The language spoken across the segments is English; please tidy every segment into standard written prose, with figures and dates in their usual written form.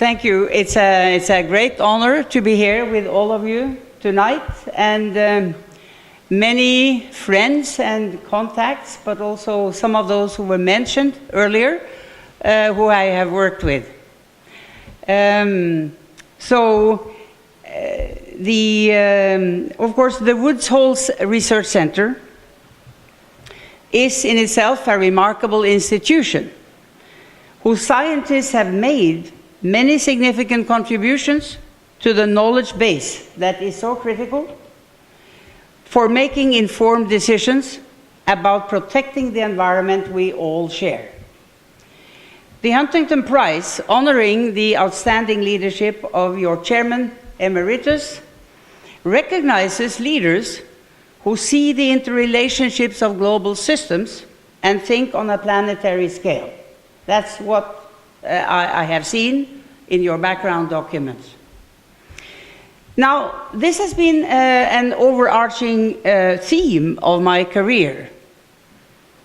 Thank you. It's a great honor to be here with all of you tonight, and many friends and contacts, but also some of those who were mentioned earlier, who I have worked with. Of course, the Woods Hole Research Center is in itself a remarkable institution whose scientists have made many significant contributions to the knowledge base that is so critical for making informed decisions about protecting the environment we all share. The Huntington Prize, honoring the outstanding leadership of your Chairman Emeritus, recognizes leaders who see the interrelationships of global systems and think on a planetary scale. That's what I have seen in your background documents. Now, this has been an overarching theme of my career.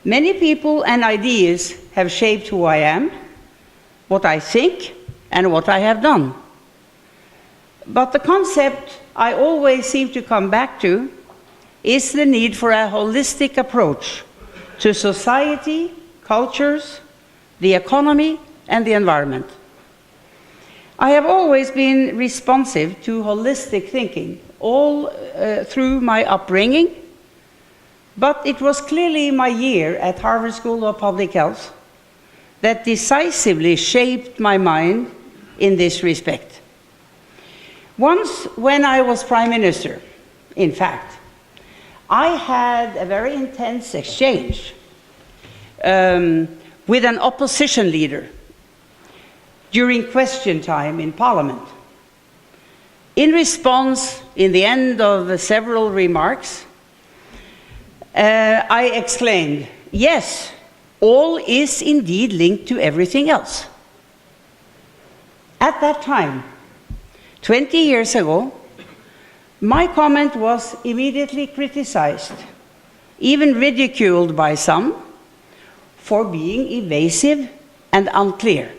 Many people and ideas have shaped who I am, what I think, and what I have done. But the concept I always seem to come back to is the need for a holistic approach to society, cultures, the economy, and the environment. I have always been responsive to holistic thinking all through my upbringing, but it was clearly my year at Harvard School of Public Health that decisively shaped my mind in this respect. Once, when I was Prime Minister, in fact, I had a very intense exchange with an opposition leader during question time in Parliament. In response, in the end of several remarks, I exclaimed, "Yes, all is indeed linked to everything else." At that time, 20 years ago, my comment was immediately criticized, even ridiculed by some, for being evasive and unclear.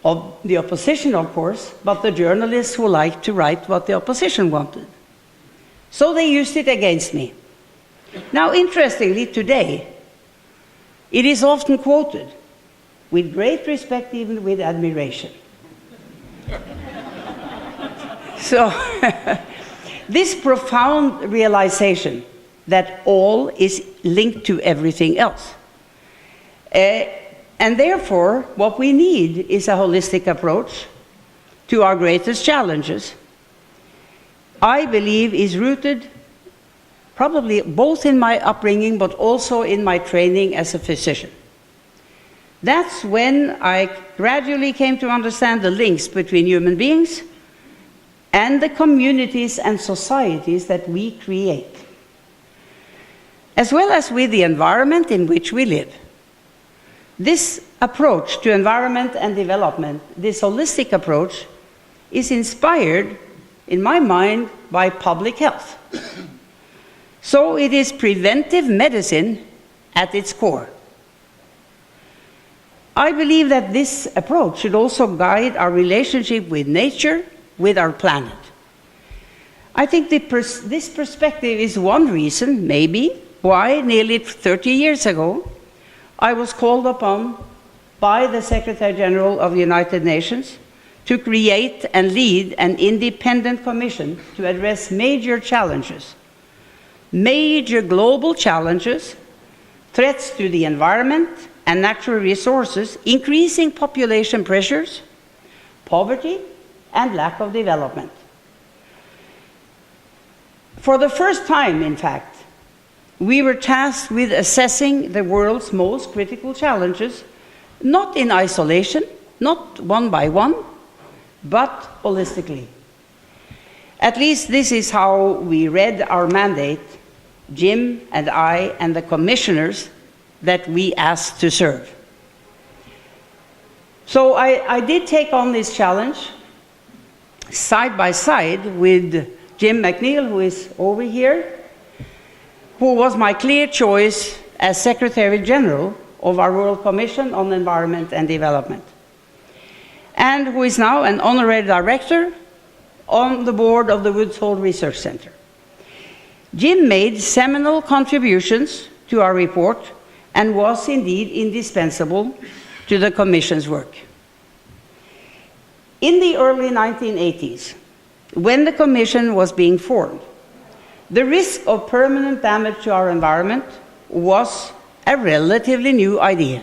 Of the opposition, of course, but the journalists who liked to write what the opposition wanted. So they used it against me. Now, interestingly, today, it is often quoted with great respect, even with admiration. So, this profound realization that all is linked to everything else. And therefore, what we need is a holistic approach to our greatest challenges. I believe is rooted probably both in my upbringing, but also in my training as a physician. That's when I gradually came to understand the links between human beings and the communities and societies that we create, as well as with the environment in which we live. This approach to environment and development, this holistic approach, is inspired, in my mind, by public health. So it is preventive medicine at its core. I believe that this approach should also guide our relationship with nature, with our planet. I think this perspective is one reason, maybe, why nearly 30 years ago, I was called upon by the Secretary General of the United Nations to create and lead an independent commission to address major challenges, major global challenges, threats to the environment and natural resources, increasing population pressures, poverty, and lack of development. For the first time, in fact, we were tasked with assessing the world's most critical challenges, not in isolation, not one by one, but holistically. At least this is how we read our mandate, Jim and I and the commissioners that we asked to serve. So I did take on this challenge side by side with Jim McNeil, who is over here, who was my clear choice as Secretary General of our World Commission on Environment and Development. and who is now an honorary director on the board of the Woods Hole Research Center. Jim made seminal contributions to our report and was indeed indispensable to the Commission's work. In the early 1980s, when the Commission was being formed, the risk of permanent damage to our environment was a relatively new idea.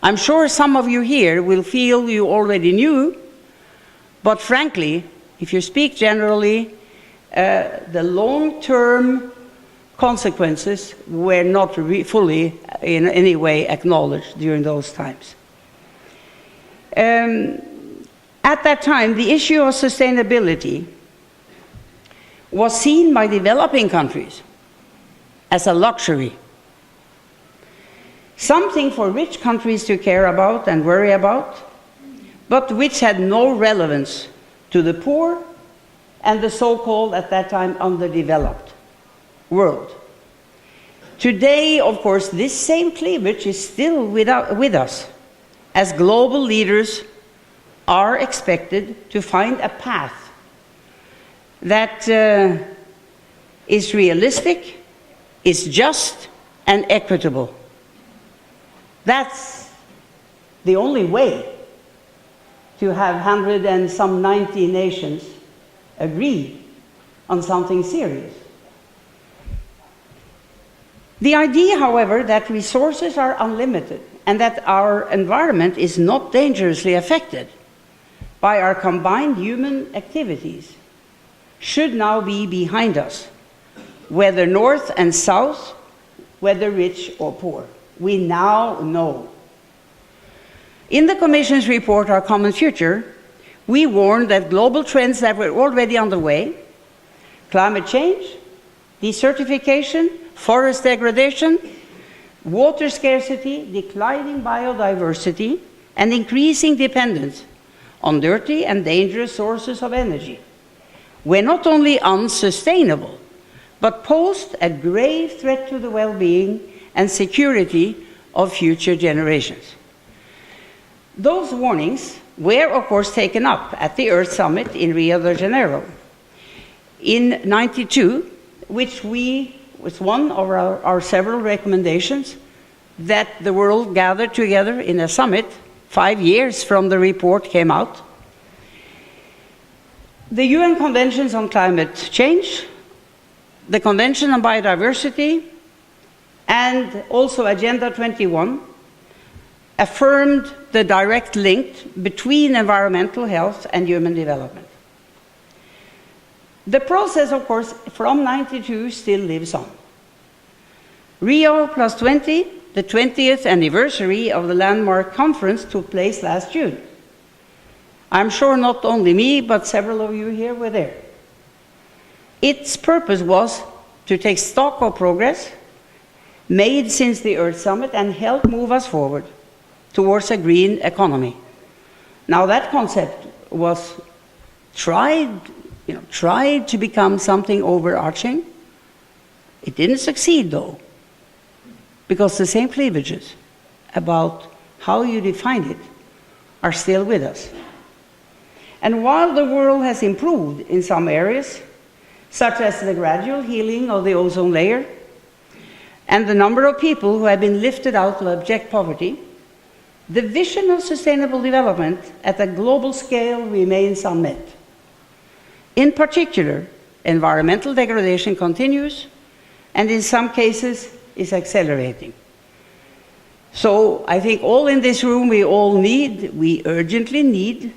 I'm sure some of you here will feel you already knew, but frankly, if you speak generally, the long-term consequences were not fully in any way acknowledged during those times. At that time, the issue of sustainability was seen by developing countries as a luxury, something for rich countries to care about and worry about, but which had no relevance to the poor and the so-called, at that time, underdeveloped world. Today, of course, this same cleavage is still with us, as global leaders are expected to find a path that is realistic, is just, and equitable. That's the only way to have 190 nations agree on something serious. The idea, however, that resources are unlimited and that our environment is not dangerously affected by our combined human activities should now be behind us, whether north and south, whether rich or poor. We now know. In the Commission's report, Our Common Future, we warned that global trends that were already underway, climate change, desertification, forest degradation, water scarcity, declining biodiversity, and increasing dependence on dirty and dangerous sources of energy, were not only unsustainable, but posed a grave threat to the well-being and security of future generations. Those warnings were, of course, taken up at the Earth Summit in Rio de Janeiro in '92, which was one of our several recommendations that the world gathered together in a summit 5 years from the report came out. The UN Conventions on Climate Change, the Convention on Biodiversity, and also Agenda 21 affirmed the direct link between environmental health and human development. The process, of course, from '92 still lives on. Rio plus 20, the 20th anniversary of the landmark conference, took place last June. I'm sure not only me, but several of you here were there. Its purpose was to take stock of progress made since the Earth Summit and help move us forward towards a green economy. Now, that concept was tried to become something overarching. It didn't succeed, though, because the same cleavages about how you define it are still with us. And while the world has improved in some areas, such as the gradual healing of the ozone layer and the number of people who have been lifted out of abject poverty, the vision of sustainable development at a global scale remains unmet. In particular, environmental degradation continues, and in some cases is accelerating. So I think all in this room, we urgently need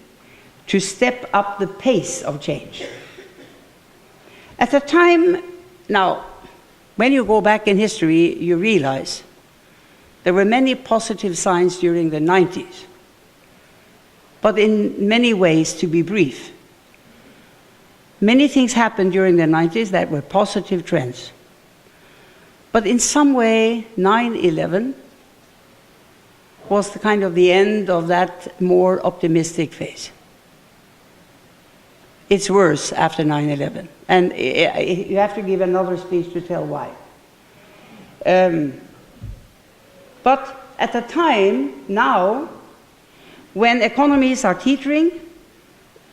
to step up the pace of change. At a time, now, when you go back in history, you realize there were many positive signs during the '90s, but in many ways, to be brief, many things happened during the '90s that were positive trends. But in some way, 9/11 was the kind of the end of that more optimistic phase. It's worse after 9/11, and you have to give another speech to tell why. But at the time, now, when economies are teetering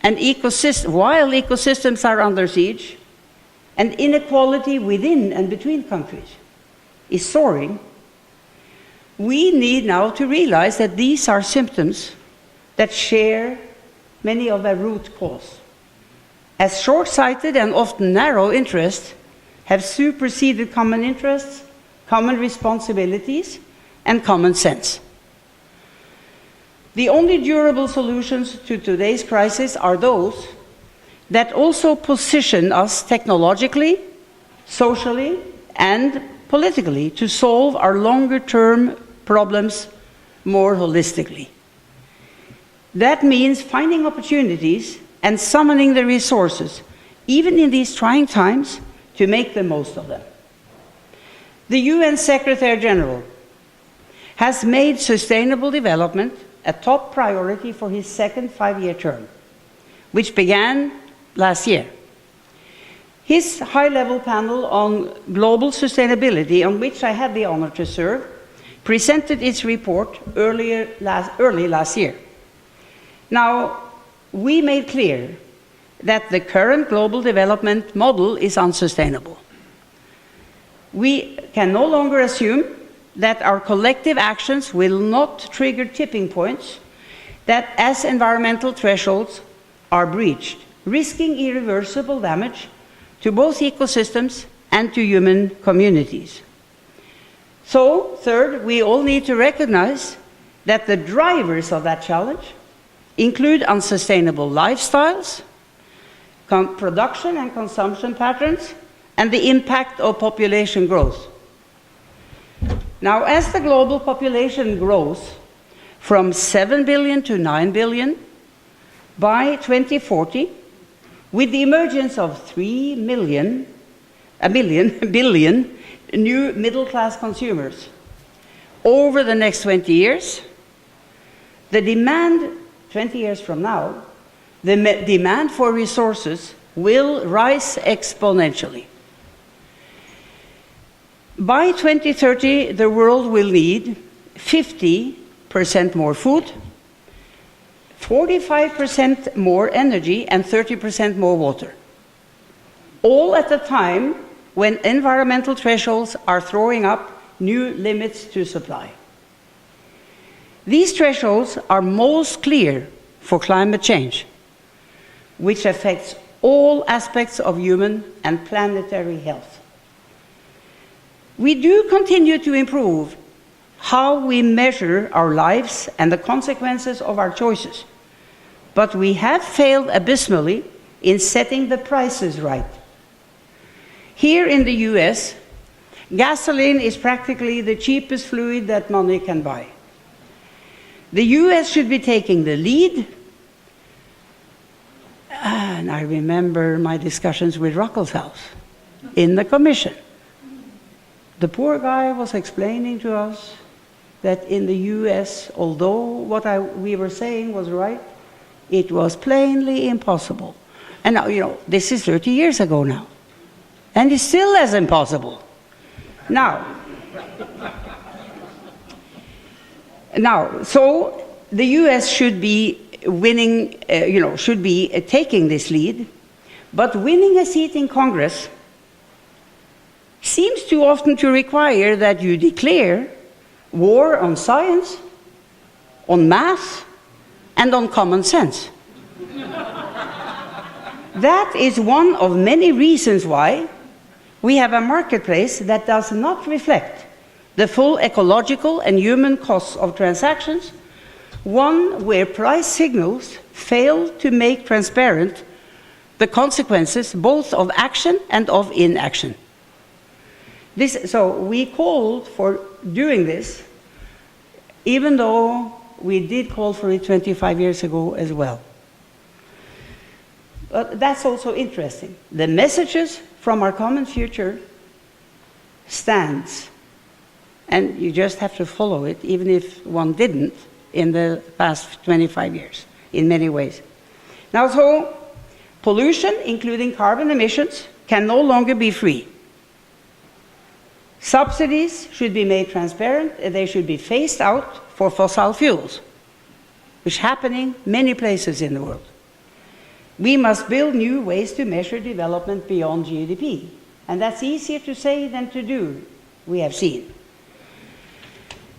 and while ecosystems are under siege and inequality within and between countries is soaring, we need now to realize that these are symptoms that share many of their root cause, as short-sighted and often narrow interests have superseded common interests, common responsibilities, and common sense. The only durable solutions to today's crisis are those that also position us technologically, socially, and politically to solve our longer-term problems more holistically. That means finding opportunities and summoning the resources, even in these trying times, to make the most of them. The UN Secretary General has made sustainable development a top priority for his second five-year term, which began last year. His high-level panel on global sustainability, on which I had the honor to serve, presented its report early last year. Now, we made clear that the current global development model is unsustainable. We can no longer assume that our collective actions will not trigger tipping points that, as environmental thresholds are breached, risking irreversible damage to both ecosystems and to human communities. So, third, we all need to recognize that the drivers of that challenge include unsustainable lifestyles, production and consumption patterns, and the impact of population growth. Now, as the global population grows from 7 billion to 9 billion by 2040, with the emergence of 3 billion new middle-class consumers over the next 20 years, the demand 20 years from now, the demand for resources will rise exponentially. By 2030, the world will need 50% more food, 45% more energy, and 30% more water. All at a time when environmental thresholds are throwing up new limits to supply. These thresholds are most clear for climate change, which affects all aspects of human and planetary health. We do continue to improve how we measure our lives and the consequences of our choices, but we have failed abysmally in setting the prices right. Here in the US, gasoline is practically the cheapest fluid that money can buy. The US should be taking the lead, and I remember my discussions with Ruckelshaus in the Commission. The poor guy was explaining to us that in the US, although what we were saying was right, it was plainly impossible. And now, this is 30 years ago now. And it's still as impossible. Now, so the US should be winning, should be taking this lead, but winning a seat in Congress seems too often to require that you declare war on science, on math, and on common sense. That is one of many reasons why we have a marketplace that does not reflect the full ecological and human costs of transactions, one where price signals fail to make transparent the consequences both of action and of inaction. So we called for doing this, even though we did call for it 25 years ago as well. But that's also interesting. The messages from our common future stands, and you just have to follow it, even if one didn't in the past 25 years, in many ways. Now, so pollution, including carbon emissions, can no longer be free. Subsidies should be made transparent, and they should be phased out for fossil fuels. which is happening many places in the world. We must build new ways to measure development beyond GDP. And that's easier to say than to do, we have seen.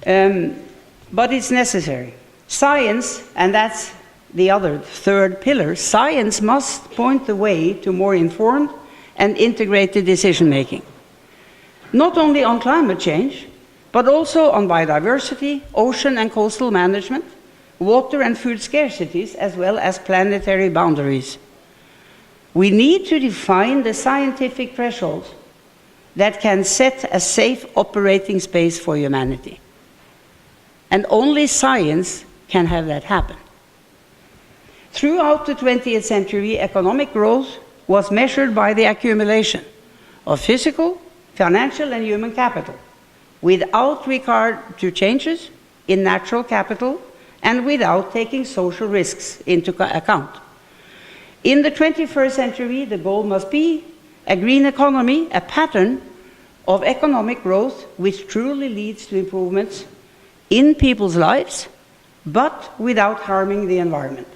But it's necessary. Science, and that's the other third pillar, science must point the way to more informed and integrated decision-making. Not only on climate change, but also on biodiversity, ocean and coastal management, water and food scarcities, as well as planetary boundaries. We need to define the scientific thresholds that can set a safe operating space for humanity. And only science can have that happen. Throughout the 20th century, economic growth was measured by the accumulation of physical, financial, and human capital, without regard to changes in natural capital and without taking social risks into account. In the 21st century, the goal must be a green economy, a pattern of economic growth which truly leads to improvements in people's lives, but without harming the environment.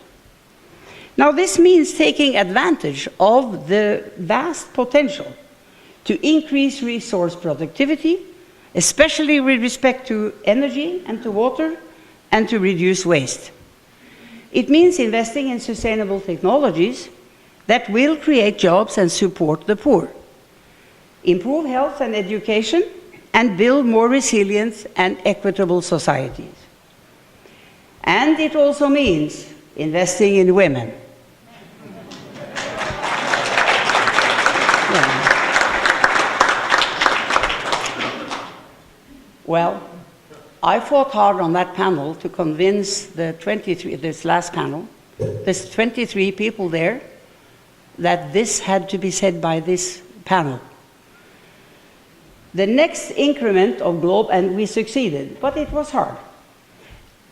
Now, this means taking advantage of the vast potential to increase resource productivity, especially with respect to energy and to water, and to reduce waste. It means investing in sustainable technologies that will create jobs and support the poor, improve health and education, and build more resilient and equitable societies. And it also means investing in women. Well, I fought hard on that panel to convince this last panel, there's 23 people there, that this had to be said by this panel. The next increment of global, and we succeeded, but it was hard.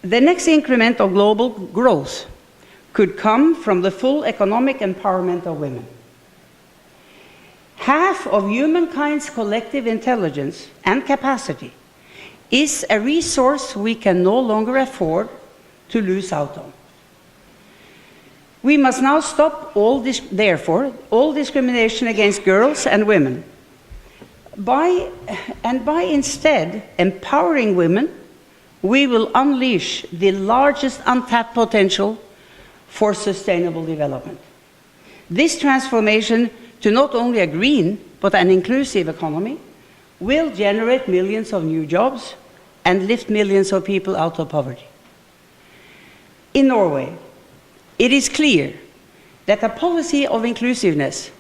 The next increment of global growth could come from the full economic empowerment of women. Half of humankind's collective intelligence and capacity is a resource we can no longer afford to lose out on. We must now stop therefore, all discrimination against girls and women, by instead empowering women, we will unleash the largest untapped potential for sustainable development. This transformation to not only a green, but an inclusive economy will generate millions of new jobs and lift millions of people out of poverty. In Norway, it is clear that a policy of inclusiveness,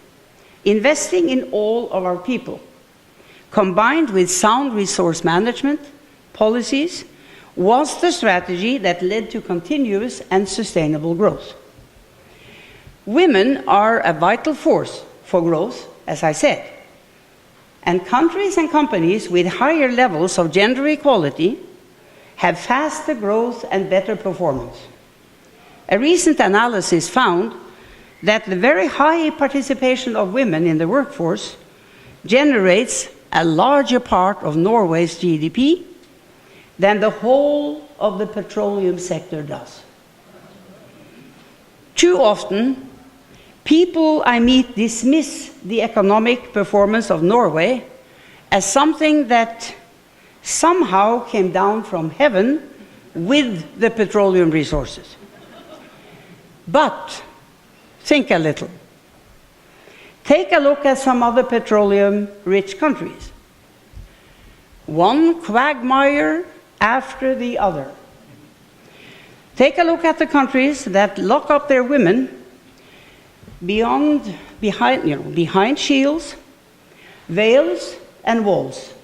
investing in all of our people, combined with sound resource management policies, was the strategy that led to continuous and sustainable growth. Women are a vital force for growth, as I said. And countries and companies with higher levels of gender equality have faster growth and better performance. A recent analysis found that the very high participation of women in the workforce generates a larger part of Norway's GDP than the whole of the petroleum sector does. Too often, people I meet dismiss the economic performance of Norway as something that somehow came down from heaven with the petroleum resources. But think a little. Take a look at some other petroleum-rich countries. One quagmire after the other. Take a look at the countries that lock up their women behind shields, veils, and walls.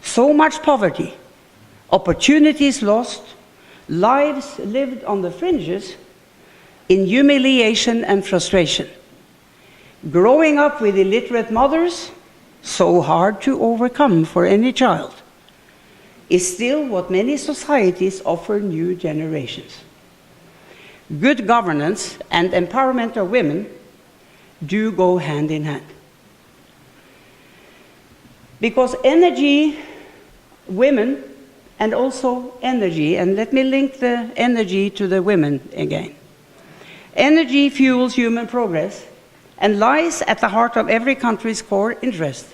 So much poverty, opportunities lost, lives lived on the fringes in humiliation and frustration. Growing up with illiterate mothers, so hard to overcome for any child, is still what many societies offer new generations. Good governance and empowerment of women do go hand in hand. Because energy, women, and also energy. And let me link the energy to the women again. Energy fuels human progress and lies at the heart of every country's core interest.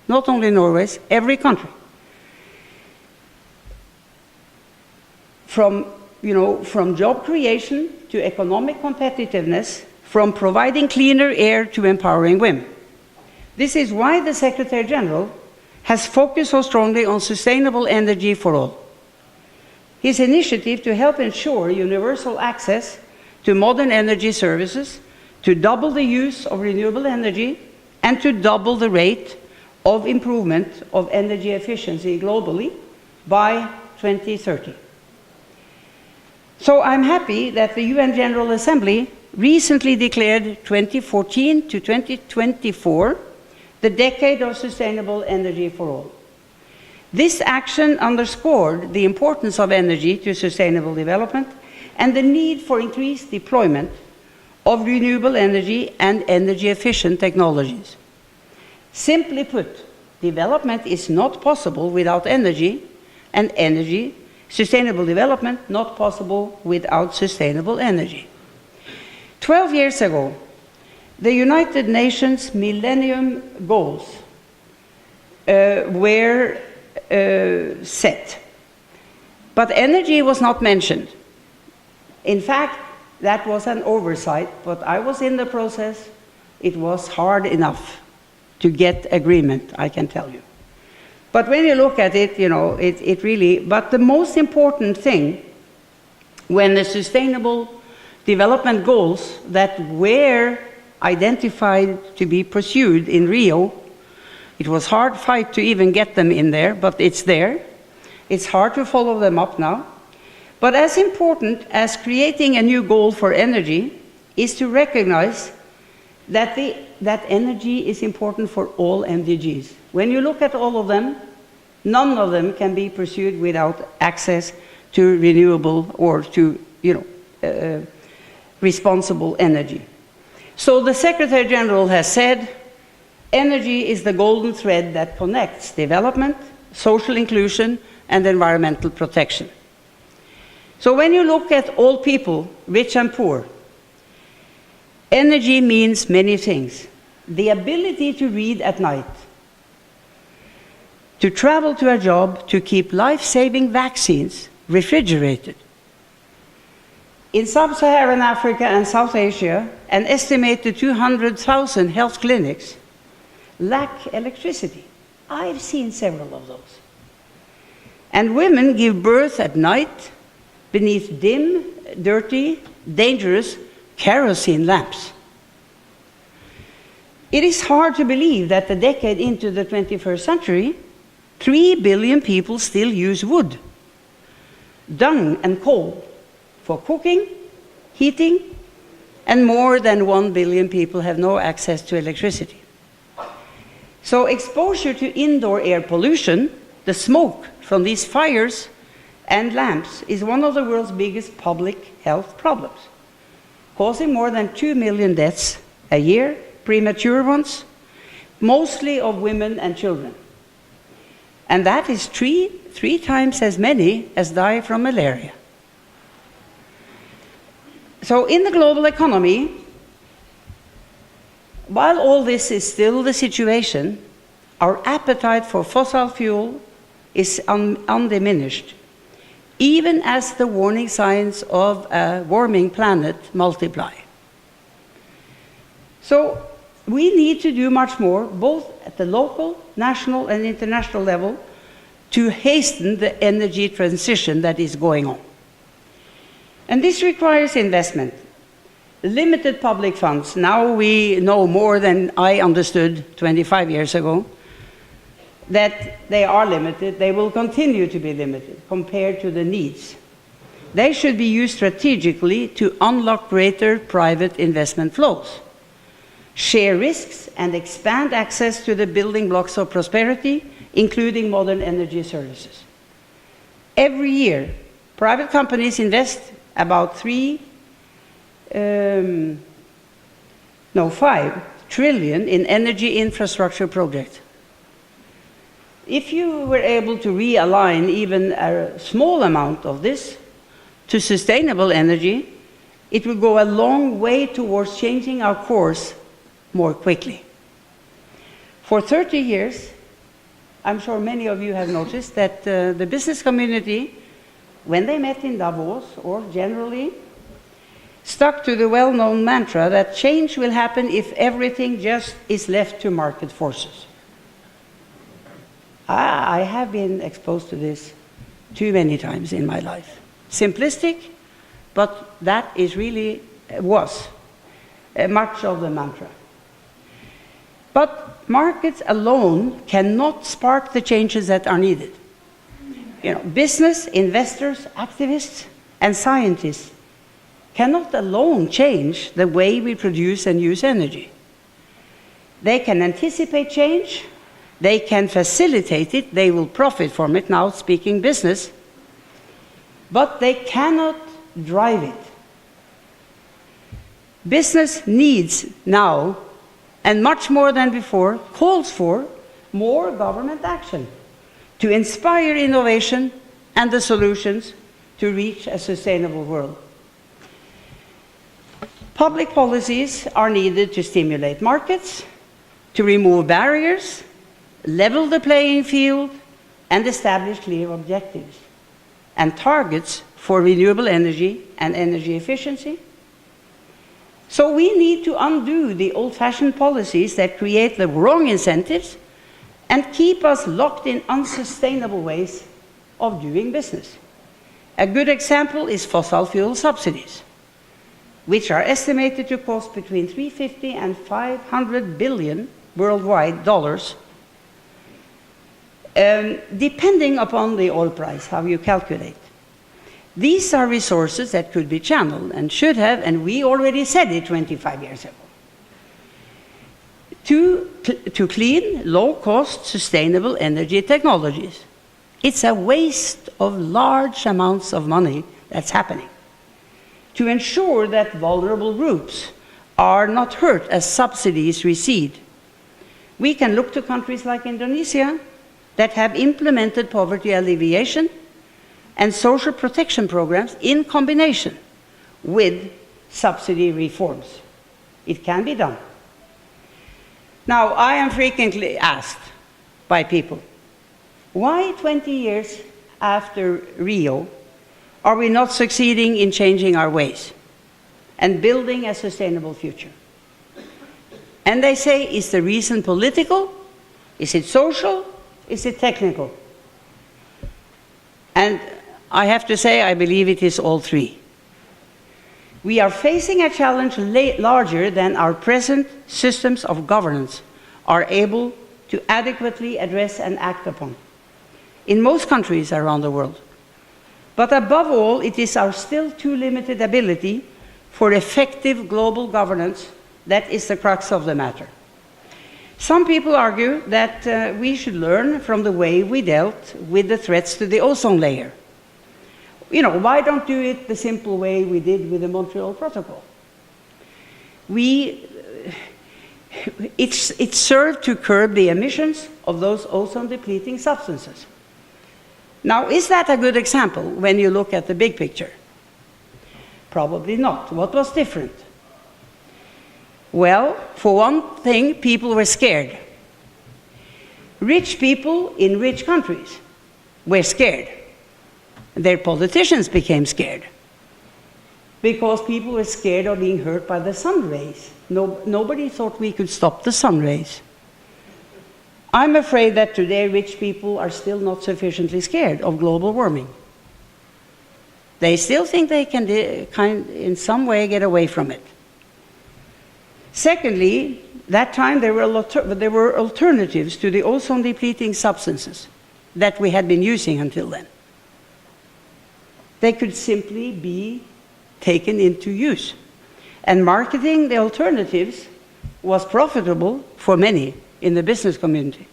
Not only Norway's, every country. From job creation to economic competitiveness, from providing cleaner air to empowering women. This is why the Secretary General has focused so strongly on sustainable energy for all. His initiative to help ensure universal access to modern energy services, to double the use of renewable energy, and to double the rate of improvement of energy efficiency globally by 2030. So I'm happy that the UN General Assembly recently declared 2014 to 2024 the decade of sustainable energy for all. This action underscored the importance of energy to sustainable development and the need for increased deployment of renewable energy and energy-efficient technologies. Simply put, development is not possible without energy, and sustainable development not possible without sustainable energy. 12 years ago, the United Nations Millennium Goals were set, but energy was not mentioned. In fact, that was an oversight, but I was in the process. It was hard enough to get agreement, I can tell you. But when you look at it, it really, but the most important thing when the Sustainable Development Goals that were identified to be pursued in Rio, it was a hard fight to even get them in there, but it's there. It's hard to follow them up now. But as important as creating a new goal for energy is to recognize that energy is important for all MDGs. When you look at all of them, none of them can be pursued without access to renewable or to responsible energy. So the Secretary General has said, energy is the golden thread that connects development, social inclusion, and environmental protection. So when you look at all people, rich and poor, energy means many things. The ability to read at night, to travel to a job, to keep life-saving vaccines refrigerated. In sub-Saharan Africa and South Asia, an estimated 200,000 health clinics lack electricity. I've seen several of those. And women give birth at night beneath dim, dirty, dangerous kerosene lamps. It is hard to believe that a decade into the 21st century, 3 billion people still use wood, dung and coal for cooking, heating, and more than 1 billion people have no access to electricity. So exposure to indoor air pollution, the smoke from these fires and lamps, is one of the world's biggest public health problems, causing more than 2 million deaths a year, premature ones, mostly of women and children. And that is three times as many as die from malaria. So in the global economy, while all this is still the situation, our appetite for fossil fuel is undiminished, even as the warning signs of a warming planet multiply. So we need to do much more, both at the local, national, and international level, to hasten the energy transition that is going on. And this requires investment. Limited public funds. Now we know more than I understood 25 years ago, that they are limited. They will continue to be limited compared to the needs. They should be used strategically to unlock greater private investment flows, share risks, and expand access to the building blocks of prosperity, including modern energy services. Every year, private companies invest about 5 trillion in energy infrastructure projects. If you were able to realign even a small amount of this to sustainable energy, it will go a long way towards changing our course more quickly. For 30 years, I'm sure many of you have noticed that the business community, when they met in Davos or generally, stuck to the well-known mantra that change will happen if everything just is left to market forces. I have been exposed to this too many times in my life. Simplistic, but that is really was much of the mantra. But markets alone cannot spark the changes that are needed. You know, business, investors, activists, and scientists cannot alone change the way we produce and use energy. They can anticipate change, they can facilitate it, they will profit from it, now speaking business, but they cannot drive it. Business needs now, and much more than before, calls for more government action to inspire innovation and the solutions to reach a sustainable world. Public policies are needed to stimulate markets, to remove barriers, level the playing field, and establish clear objectives and targets for renewable energy and energy efficiency. So we need to undo the old-fashioned policies that create the wrong incentives and keep us locked in unsustainable ways of doing business. A good example is fossil fuel subsidies, which are estimated to cost between $350 and $500 billion worldwide dollars, depending upon the oil price, how you calculate. These are resources that could be channeled and should have, and we already said it 25 years ago, to clean, low-cost, sustainable energy technologies. It's a waste of large amounts of money that's happening. To ensure that vulnerable groups are not hurt as subsidies recede, we can look to countries like Indonesia that have implemented poverty alleviation and social protection programs in combination with subsidy reforms. It can be done. Now, I am frequently asked by people, why 20 years after Rio are we not succeeding in changing our ways and building a sustainable future? And they say, is the reason political? Is it social? Is it technical? And I have to say, I believe it is all three. We are facing a challenge larger than our present systems of governance are able to adequately address and act upon in most countries around the world. But above all, it is our still too limited ability for effective global governance that is the crux of the matter. Some people argue that we should learn from the way we dealt with the threats to the ozone layer. You know, why don't do it the simple way we did with the Montreal Protocol? It served to curb the emissions of those ozone-depleting substances. Now, is that a good example when you look at the big picture? Probably not. What was different? Well, for one thing, people were scared. Rich people in rich countries were scared. Their politicians became scared because people were scared of being hurt by the sun rays. Nobody thought we could stop the sun rays. I'm afraid that today rich people are still not sufficiently scared of global warming. They still think they can in some way get away from it. Secondly, that time there were alternatives to the ozone-depleting substances that we had been using until then. They could simply be taken into use. And marketing the alternatives was profitable for many in the business community.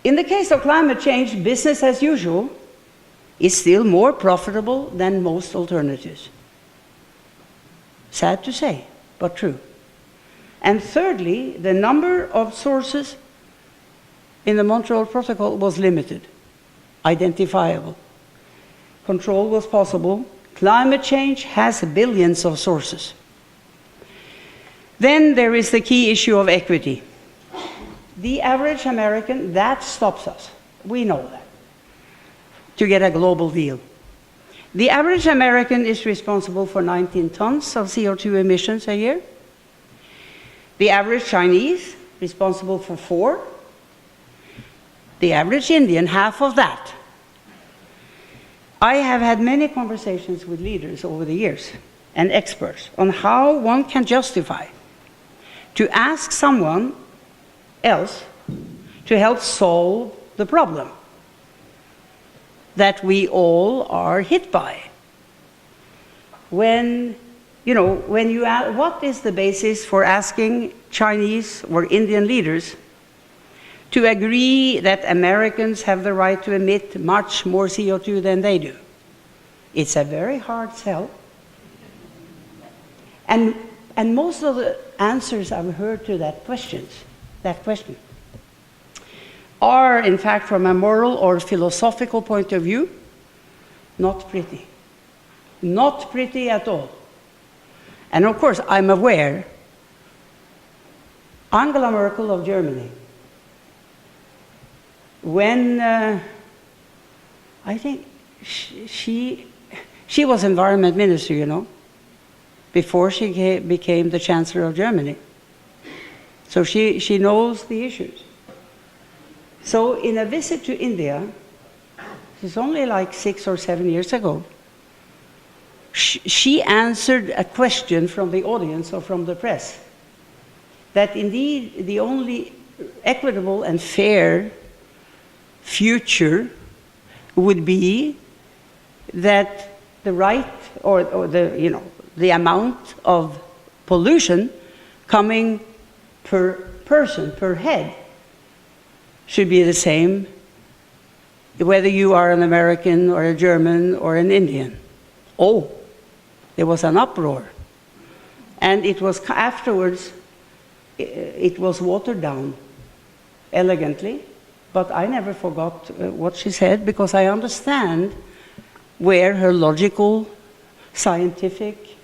In the case of climate change, business as usual is still more profitable than most alternatives. Sad to say, but true. And thirdly, the number of sources in the Montreal Protocol was limited, identifiable. Control was possible. Climate change has billions of sources. Then there is the key issue of equity. The average American, that stops us. We know that, to get a global deal. The average American is responsible for 19 tons of CO2 emissions a year. The average Chinese, responsible for 4. The average Indian, half of that. I have had many conversations with leaders over the years and experts on how one can justify to ask someone else to help solve the problem that we all are hit by. When you ask, what is the basis for asking Chinese or Indian leaders to agree that Americans have the right to emit much more CO2 than they do? It's a very hard sell. And most of the answers I've heard to that question are, in fact, from a moral or philosophical point of view, not pretty. Not pretty at all. And of course, I'm aware, Angela Merkel of Germany, when I think she was environment minister, you know, before she became the Chancellor of Germany. So she knows the issues. So in a visit to India, it's only like 6 or 7 years ago, she answered a question from the audience or from the press that indeed the only equitable and fair future would be that the right or the amount of pollution coming per person, per head, should be the same whether you are an American or a German or an Indian. Oh, there was an uproar. And it was afterwards, it was watered down elegantly, but I never forgot what she said, because I understand where her logical, scientific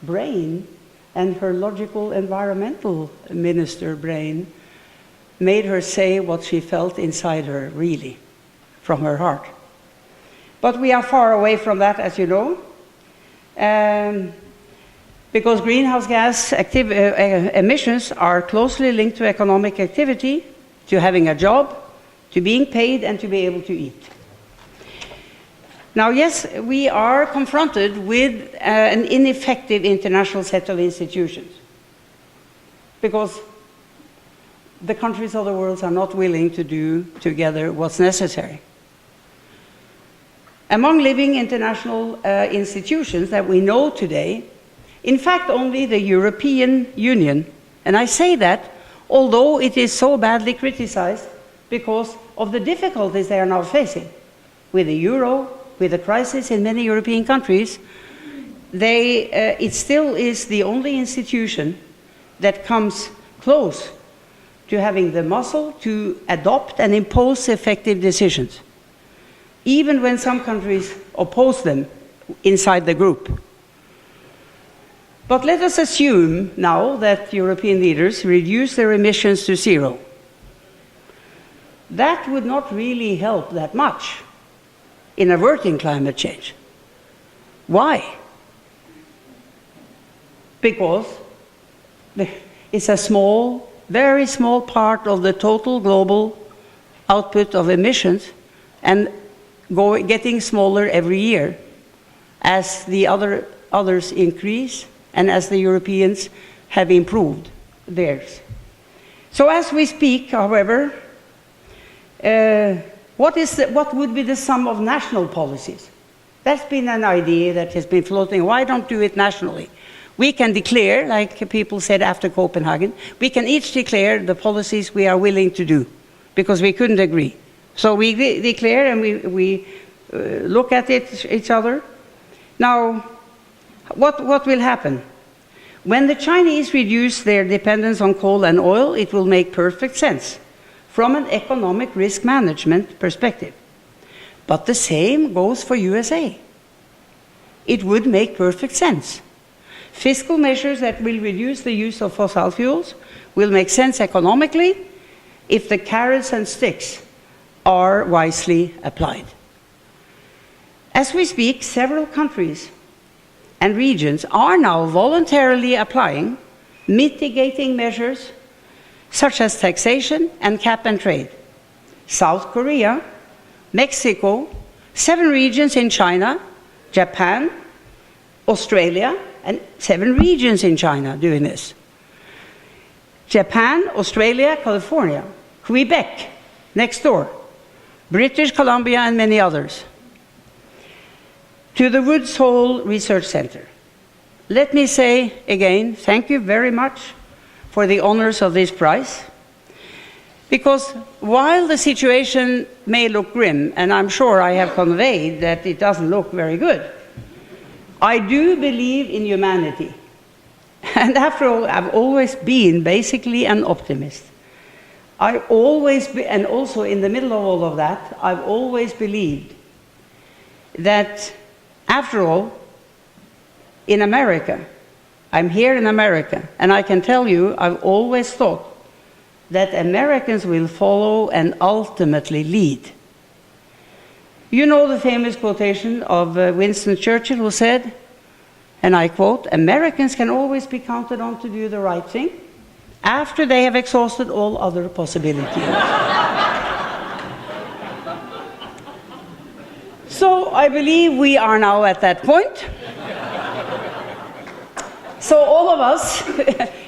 brain and her logical environmental minister brain made her say what she felt inside her, really, from her heart. But we are far away from that, as you know, because greenhouse gas emissions are closely linked to economic activity, to having a job, to being paid, and to be able to eat. Now, yes, we are confronted with an ineffective international set of institutions, because the countries of the world are not willing to do together what's necessary. Among living international institutions that we know today, in fact, only the European Union, and I say that although it is so badly criticized because of the difficulties they are now facing with the euro, with the crisis in many European countries, it still is the only institution that comes close to having the muscle to adopt and impose effective decisions, even when some countries oppose them inside the group. But let us assume now that European leaders reduce their emissions to 0. That would not really help that much in averting climate change. Why? Because it's a small, very small part of the total global output of emissions, and getting smaller every year as the others increase and as the Europeans have improved theirs. So as we speak, however, what would be the sum of national policies? That's been an idea that has been floating. Why don't do it nationally? We can declare, like people said after Copenhagen, we can each declare the policies we are willing to do, because we couldn't agree. So we declare and we look at each other. Now, what will happen? When the Chinese reduce their dependence on coal and oil, it will make perfect sense from an economic risk management perspective. But the same goes for USA. It would make perfect sense. Fiscal measures that will reduce the use of fossil fuels will make sense economically if the carrots and sticks are wisely applied. As we speak, several countries and regions are now voluntarily applying mitigating measures such as taxation and cap and trade. South Korea, Mexico, 7 regions in China, Japan, Australia, and 7 regions in China doing this. Japan, Australia, California, Quebec, next door, British Columbia, and many others. To the Woods Hole Research Center, let me say again, thank you very much for the honors of this prize. Because while the situation may look grim, and I'm sure I have conveyed that it doesn't look very good, I do believe in humanity. And after all, I've always been basically an optimist. And also in the middle of all of that, I've always believed that, after all, in America, I'm here in America, and I can tell you, I've always thought that Americans will follow and ultimately lead. You know the famous quotation of Winston Churchill, who said, and I quote, "Americans can always be counted on to do the right thing after they have exhausted all other possibilities." So I believe we are now at that point. So all of us,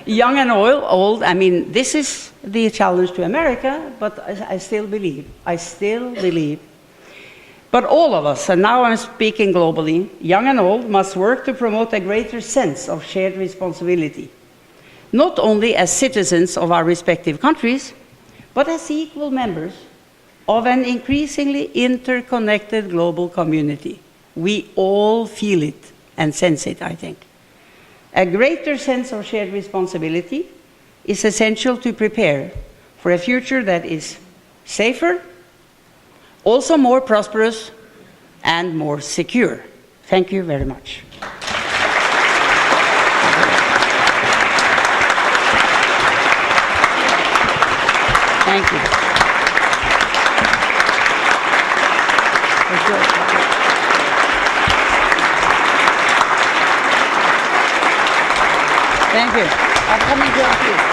young and old, I mean, this is the challenge to America, but I still believe, but all of us, and now I'm speaking globally, young and old, must work to promote a greater sense of shared responsibility, not only as citizens of our respective countries, but as equal members of an increasingly interconnected global community. We all feel it and sense it, I think. A greater sense of shared responsibility is essential to prepare for a future that is safer, also more prosperous, and more secure. Thank you very much. Thank you. Thank you. I'm coming to you.